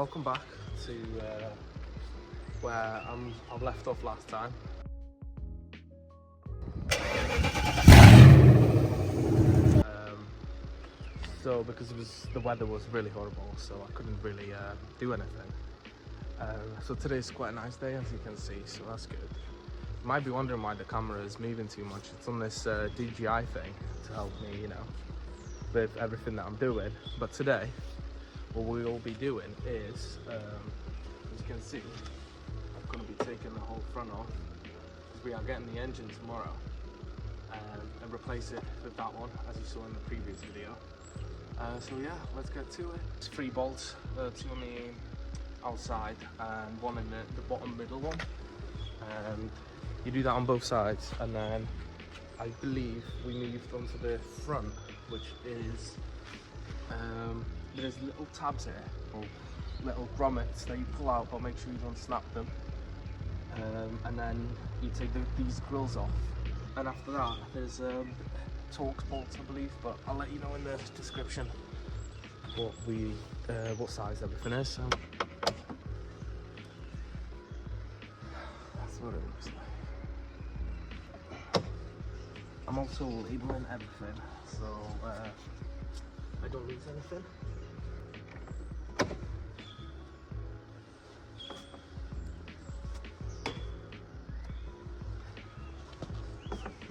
Welcome back to where I've left off last time. So because the weather was really horrible, so I couldn't really do anything. So today's quite a nice day, as you can see, so that's good. You might be wondering why the camera is moving too much. It's on this DJI thing to help me, you know, with everything that I'm doing. But today, what we will be doing is, as you can see, I'm going to be taking the whole front off, because we are getting the engine tomorrow, and replace it with that one, as you saw in the previous video. So yeah, let's get to it. It's 3 bolts, 2 on the outside and 1 in the bottom middle one. You do that on both sides, and then I believe we moved onto the front, which is there's little tabs here, or little grommets that you pull out, but make sure you don't snap them. And then you take these grills off, and after that there's Torx bolts, I believe, but I'll let you know in the description what size everything is. So that's what it looks like. I'm also labeling everything, so I don't lose anything.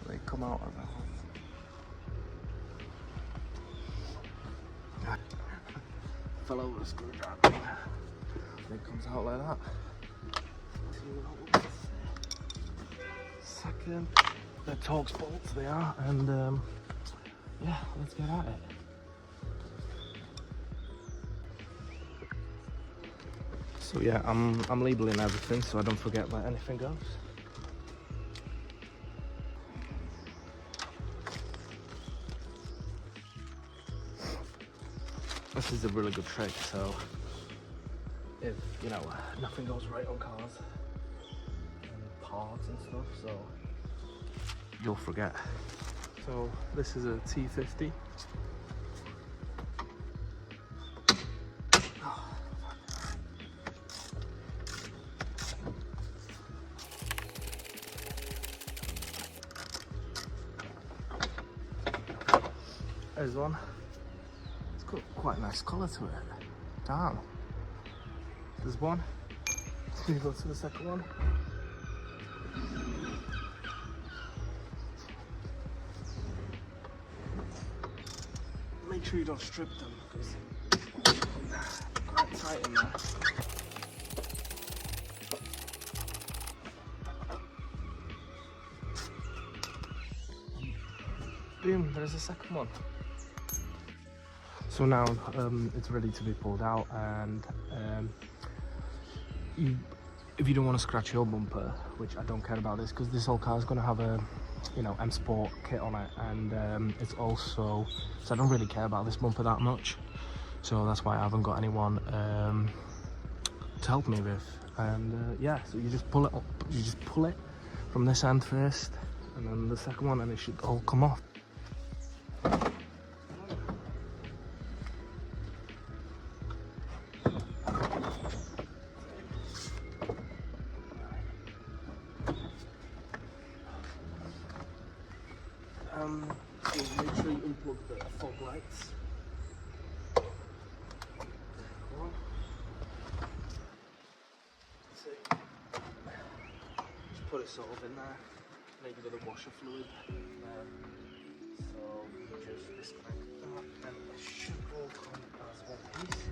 They come out of that. Fell over a screwdriver. It comes out like that. Second, the Torx bolts they are, and yeah, let's get at it. So yeah, I'm labeling everything so I don't forget where anything goes. This is a really good trick, so if, you know, nothing goes right on cars and parts and stuff, so you'll forget. So this is a T50. There's one. It's got quite a nice colour to it. Damn. There's one. Let's move on to the second one. Make sure you don't strip them, because they're quite tight in there. Boom, there's a second one. So now it's ready to be pulled out, and if you don't want to scratch your bumper, which I don't care about this, because this whole car is going to have a, you know, M Sport kit on it, and it's also, so I don't really care about this bumper that much, so that's why I haven't got anyone to help me with. And yeah, so you just pull it up, you just pull it from this end first, and then the second one, and it should all come off. So make sure you unplug the fog lights. Just put it sort of in there, maybe with a washer fluid. So you just disconnect that, and it should all come as one piece.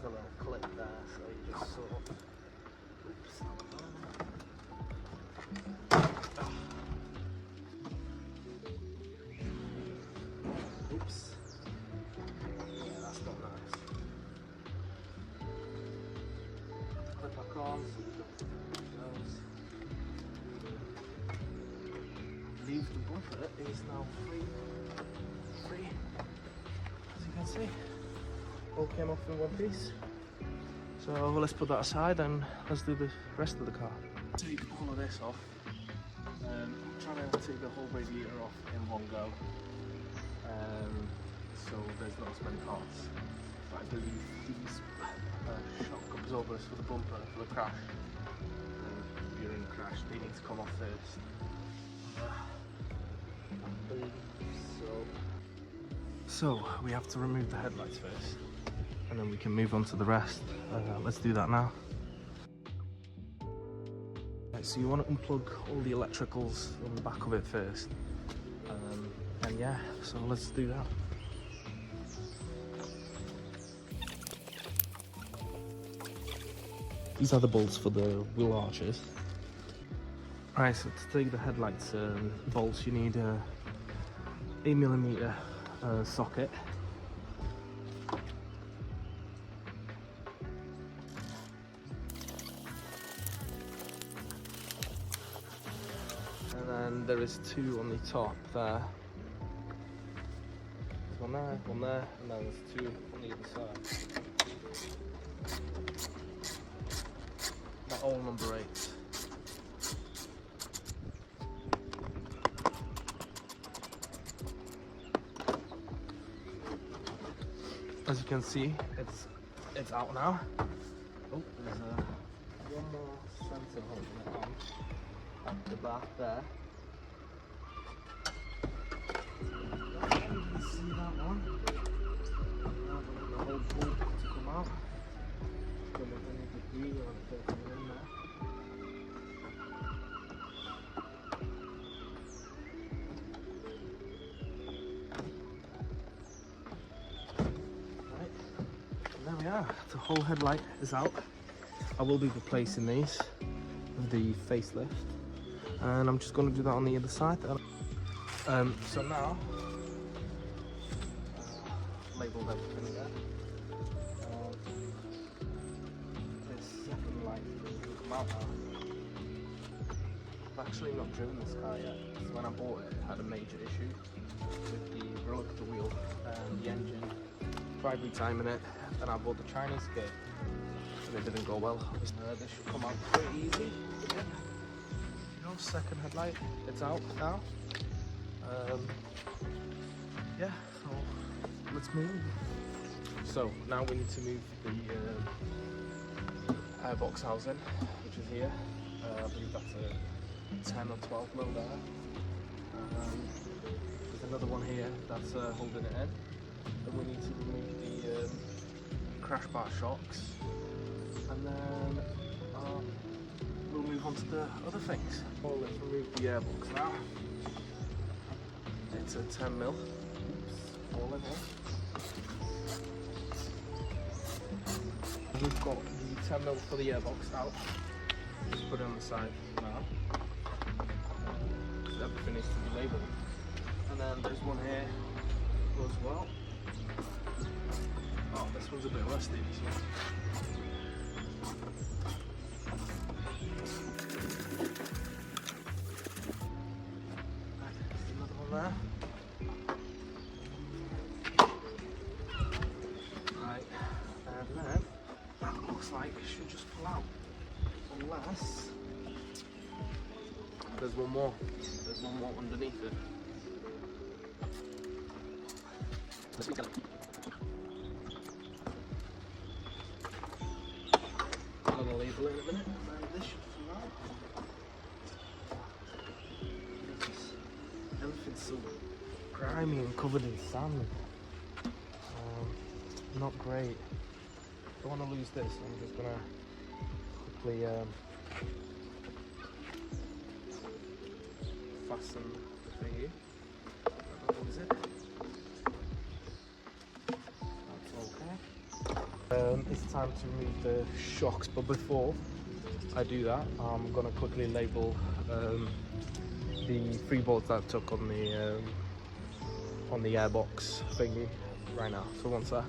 A little clip there, so you just sort of, oops, oops, yeah, that's not nice. Put the clip back on so you don't think it goes. I believe the bumper is now free, as you can see. All came off in one piece. So let's put that aside and let's do the rest of the car. take all of this off. I'm trying to take the whole radiator off in one go, so there's not as many parts. But I believe these shock absorbers for the bumper, for the crash, if you're in a crash, they need to come off first. I believe so we have to remove the headlights first, and then we can move on to the rest. Let's do that now. Right, so you want to unplug all the electricals from the back of it first, and yeah, so let's do that. These are the bolts for the wheel arches. Right, so to take the headlights bolts, you need a 8mm socket. And then there is two on the top there. There's one there, and then there's two on the other side. They're all number 8s. As you can see, it's out now. Oh, there's one more sensor holding it on at the back there. You can see that one. Now the whole bolt to come out. Don't have any debris or anything in there. There we are, the whole headlight is out. I will be replacing these with the facelift, and I'm just going to do that on the other side. So now, labelled everything there. This second light will come out now. I've actually not driven this car yet. So when I bought it, it had a major issue with the reluctor wheel and the engine. Tried retiming it, and I bought the Chinese kit, and it didn't go well. This should come out pretty easy. Yeah. You know, second headlight, it's out now. Yeah, so let's move. So now we need to move the airbox housing, which is here. I believe that's a 10 or 12 mil there. There's another one here that's holding it in. Then we need to remove the crash bar shocks, and then we'll move on to the other things. Oh, let's remove the airbox now. It's a 10 mil. Oops, all in here. We've got the 10 mil for the airbox out. Just put it on the side now. So everything needs to be labelled. And then there's one here as well. Oh, this one's a bit rusty, this one. Right, there's another one there. Right, and then that looks like it should just pull out. Unless there's one more. There's one more underneath it. Let's see. I'm gonna label it in a minute, and this should come out. Everything's so grimy and covered in sand. Not great. Don't want to lose this. I'm just gonna quickly fasten the thingy. What is it? It's time to remove the shocks, but before I do that, I'm gonna quickly label the 3 bolts that I took on the airbox thingy right now. So one sec.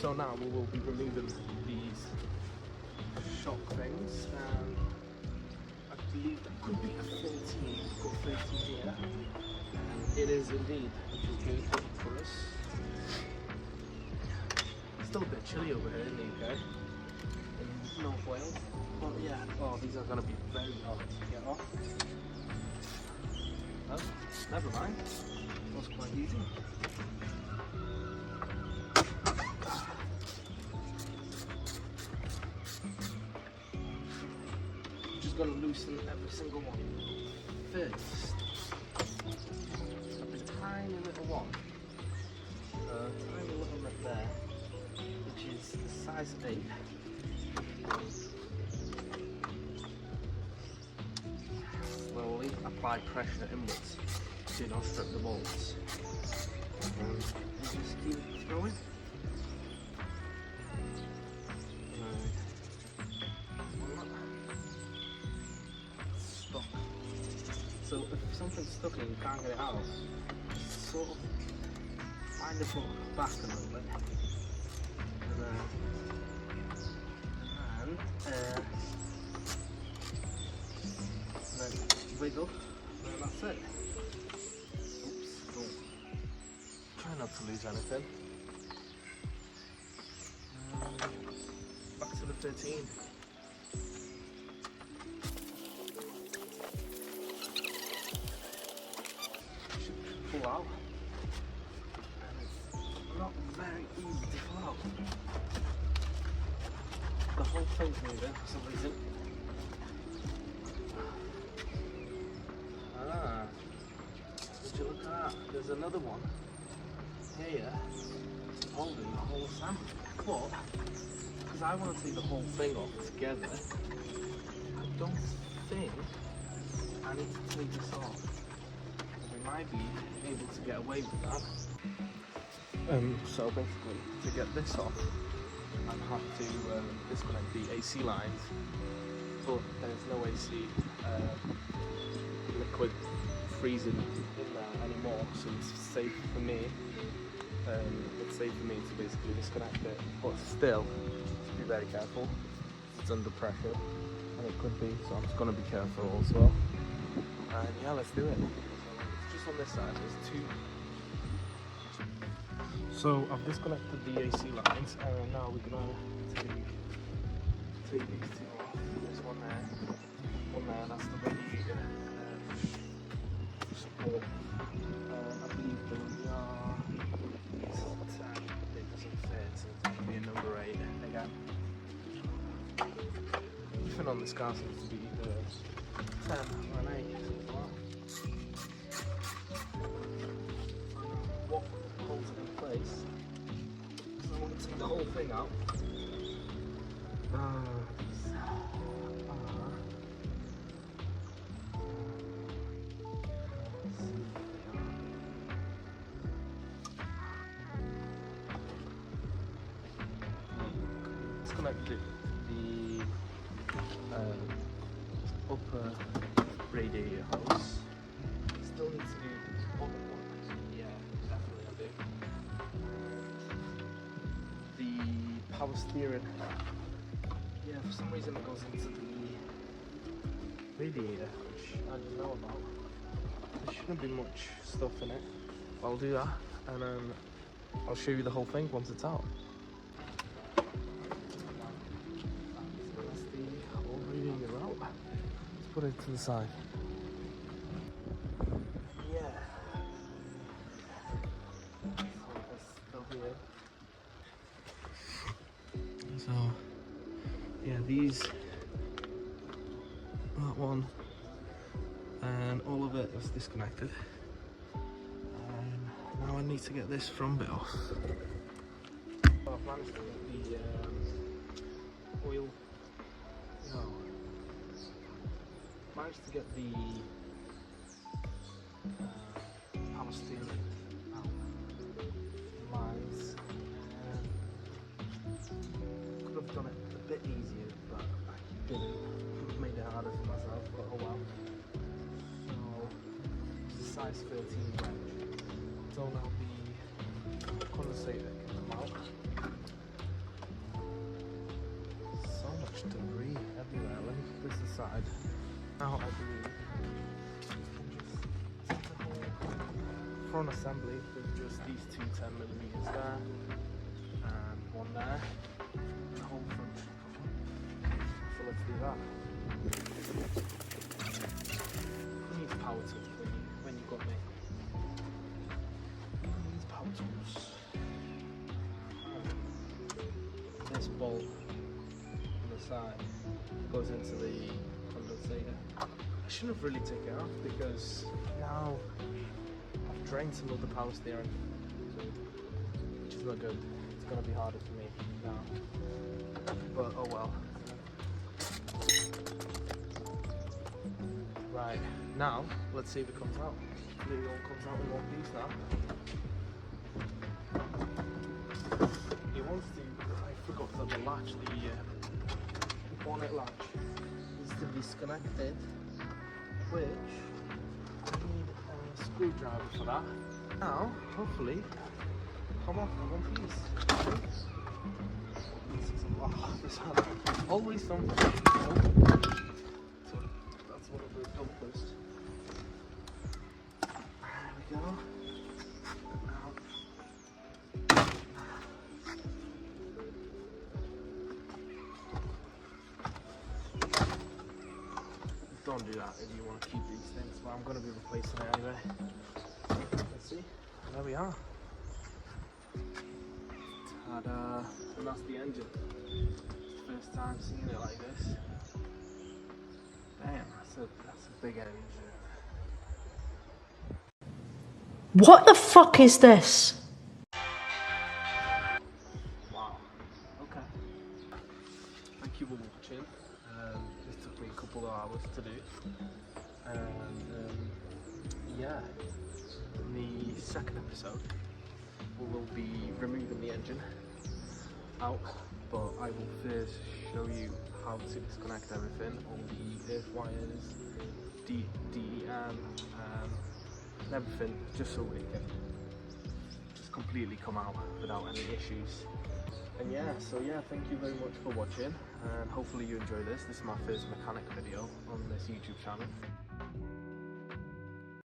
So now we will be removing these shock things, and I believe that could be a 13. We've got 13 here. It is indeed, which is good for us. Still a bit chilly over here in the UK. In North Wales. But yeah, oh, these are going to be very hard to get off. Oh, never mind. That was quite easy. Just got to loosen every single one. First, a tiny little one. A tiny little bit there, which is a size 8. Slowly apply pressure inwards to not strip the bolts. And just keep it going. Stuck. So if something's stuck and you can't get it out, sort of find the bolt back a little bit. And then wiggle, and that's it. Oops, don't. Try not to lose anything. Back to the 13. Should pull out. And it's not very easy to pull out. The whole thing's moving for some reason. Ah, would you look at that? There's another one here holding the whole assembly. But, because I want to take the whole thing off together, I don't think I need to take this off. We might be able to get away with that. So basically, to get this off, I have to disconnect the AC lines, but there's no AC liquid freezing in there anymore, so it's safe for me. It's safe for me to basically disconnect it, but still, be very careful. It's under pressure, and it could be, so I'm just going to be careful as well. And yeah, let's do it. It's just on this side, there's two. So I've disconnected the AC lines, and now we're gonna take these two off. There's one there, that's the radiator support. I believe those are, it doesn't fit, so it's going to be a number 8 again. Everything on this car seems to be either 10 or an 8, something like that. What holds it in place? So I want to take the whole thing out. Disconnected the upper radiator hose. Still need to do the bottom one. Yeah, definitely I do. The power steering. Yeah, for some reason it goes into the radiator, which I didn't know about. There shouldn't be much stuff in it. I'll do that, and then I'll show you the whole thing once it's out. Let's put it to the side. Yeah. Still here. So, yeah, these, that one, and all of it is disconnected. And now I need to get this front bit off. So I've managed to get the oil. No. Managed to get the power steering out. Lines. Could have done it a bit easier, but I didn't. Could have made it harder for myself, but oh well. So, it's a size 13 wrench. So now the condensator can come out. So much debris everywhere. Let me put this aside. Now I believe front assembly with just these two 10mm there and one there. The whole front that. Who needs power tools when you got me? Who needs power tools? This bolt on the side goes into the condensator. I shouldn't have really taken it off because now I've drained some of the power steering, which is not good. It's going to be harder for me now, but oh well. Right, now let's see if it comes out. Maybe it all comes out in one piece now. It wants to, I forgot that the latch, the bonnet latch is to be disconnected, which I need a screwdriver for that. Now, hopefully, come off in one piece. Oh, this had always something. So that's what we've done first. There we go. Don't do that if you want to keep these things, but I'm going to be replacing it anyway. Let's see. There we are. Ta-da! And that's the engine. First time seeing it like this. Damn, that's a big engine. What the fuck is this? Wow. Okay. Thank you for watching. This took me a couple of hours to do. And yeah, in the second episode, we will be removing the engine out, but I will first show you how to disconnect everything, all the earth wires, DEM, and everything, just so it can just completely come out without any issues. And yeah, so yeah, thank you very much for watching, and hopefully you enjoy this. This is my first mechanic video on this YouTube channel.